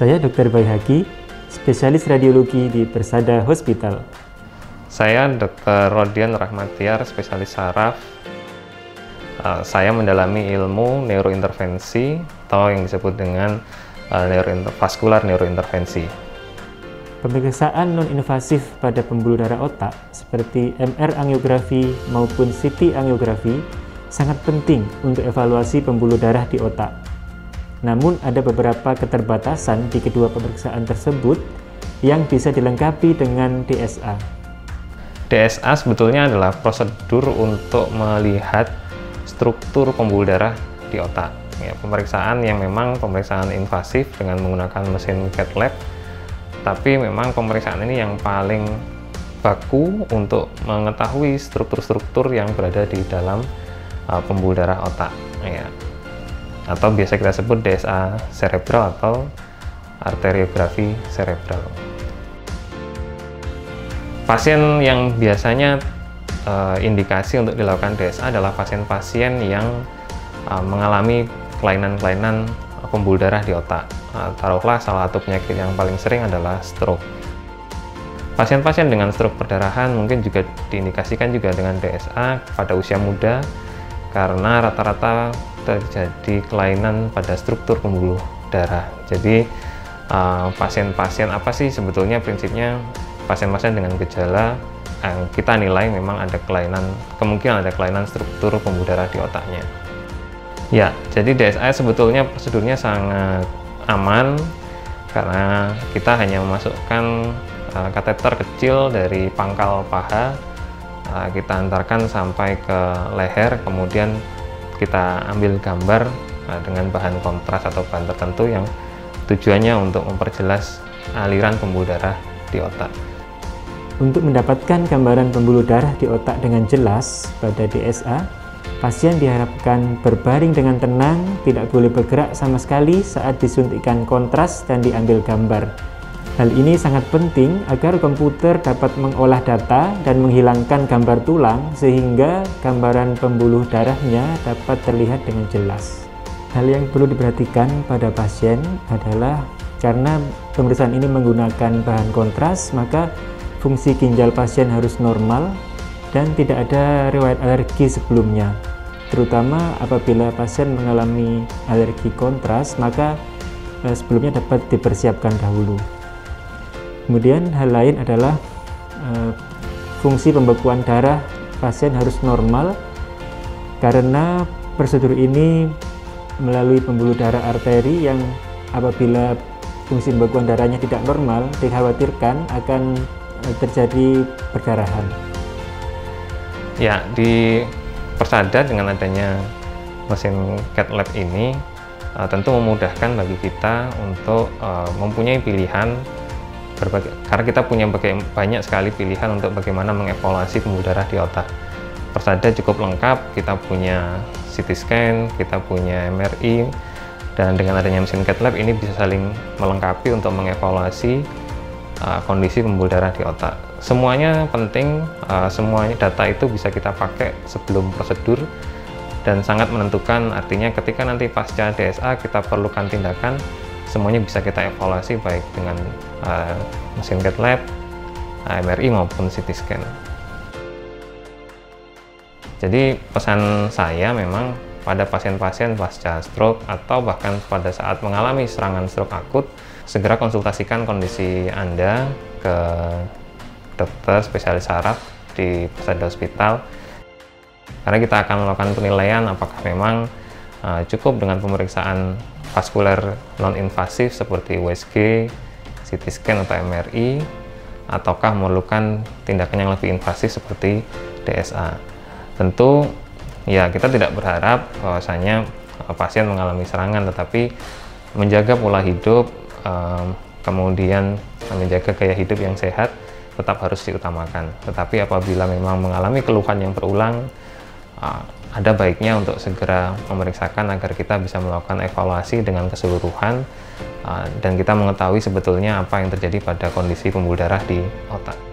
Saya Dr. Baihaqi, spesialis radiologi di Persada Hospital. Saya Dr. Rodian Rahmatiar, spesialis saraf. Saya mendalami ilmu neurointervensi atau yang disebut dengan vaskular neurointervensi. Pemeriksaan non-invasif pada pembuluh darah otak seperti MR angiografi maupun CT angiografi sangat penting untuk evaluasi pembuluh darah di otak. Namun ada beberapa keterbatasan di kedua pemeriksaan tersebut yang bisa dilengkapi dengan DSA. DSA sebetulnya adalah prosedur untuk melihat struktur pembuluh darah di otak. Ya, pemeriksaan yang memang pemeriksaan invasif dengan menggunakan mesin cath lab, tapi memang pemeriksaan ini yang paling baku untuk mengetahui struktur-struktur yang berada di dalam pembuluh darah otak. Ya. Atau biasa kita sebut DSA cerebral atau arteriografi cerebral. Pasien yang biasanya indikasi untuk dilakukan DSA adalah pasien-pasien yang mengalami kelainan-kelainan pembuluh darah di otak. Taruhlah salah satu penyakit yang paling sering adalah stroke. Pasien-pasien dengan stroke perdarahan mungkin juga diindikasikan juga dengan DSA pada usia muda karena rata-rata terjadi kelainan pada struktur pembuluh darah. Jadi pasien-pasien apa sih sebetulnya prinsipnya pasien-pasien dengan gejala yang kita nilai memang ada kelainan, kemungkinan ada kelainan struktur pembuluh darah di otaknya. Ya, jadi DSA sebetulnya prosedurnya sangat aman karena kita hanya memasukkan kateter kecil dari pangkal paha, kita antarkan sampai ke leher, kemudian kita ambil gambar dengan bahan kontras atau bahan tertentu yang tujuannya untuk memperjelas aliran pembuluh darah di otak. Untuk mendapatkan gambaran pembuluh darah di otak dengan jelas pada DSA, pasien diharapkan berbaring dengan tenang, tidak boleh bergerak sama sekali saat disuntikkan kontras dan diambil gambar. Hal ini sangat penting agar komputer dapat mengolah data dan menghilangkan gambar tulang sehingga gambaran pembuluh darahnya dapat terlihat dengan jelas. Hal yang perlu diperhatikan pada pasien adalah karena pemeriksaan ini menggunakan bahan kontras, maka fungsi ginjal pasien harus normal dan tidak ada riwayat alergi sebelumnya. Terutama apabila pasien mengalami alergi kontras, maka sebelumnya dapat dipersiapkan dahulu. Kemudian hal lain adalah fungsi pembekuan darah pasien harus normal karena prosedur ini melalui pembuluh darah arteri yang apabila fungsi pembekuan darahnya tidak normal dikhawatirkan akan terjadi perdarahan. Ya, di Persada dengan adanya mesin cath lab ini tentu memudahkan bagi kita untuk mempunyai pilihan karena kita punya banyak sekali pilihan untuk bagaimana mengevaluasi pembuluh darah di otak. Persada cukup lengkap, kita punya CT scan, kita punya MRI, dan dengan adanya mesin cath lab ini bisa saling melengkapi untuk mengevaluasi kondisi pembuluh darah di otak. Semuanya penting, semuanya data itu bisa kita pakai sebelum prosedur dan sangat menentukan, artinya ketika nanti pasca DSA kita perlukan tindakan, semuanya bisa kita evaluasi baik dengan mesin cath lab, MRI maupun CT scan. Jadi pesan saya memang pada pasien-pasien pasca stroke atau bahkan pada saat mengalami serangan stroke akut, segera konsultasikan kondisi Anda ke dokter spesialis saraf di Persada Hospital karena kita akan melakukan penilaian apakah memang cukup dengan pemeriksaan vaskuler non-invasif seperti USG, CT scan atau MRI, ataukah memerlukan tindakan yang lebih invasif seperti DSA. Tentu ya kita tidak berharap bahwasanya pasien mengalami serangan, tetapi menjaga pola hidup, kemudian menjaga gaya hidup yang sehat tetap harus diutamakan. Tetapi apabila memang mengalami keluhan yang berulang, ada baiknya untuk segera memeriksakan agar kita bisa melakukan evaluasi dengan keseluruhan dan kita mengetahui sebetulnya apa yang terjadi pada kondisi pembuluh darah di otak.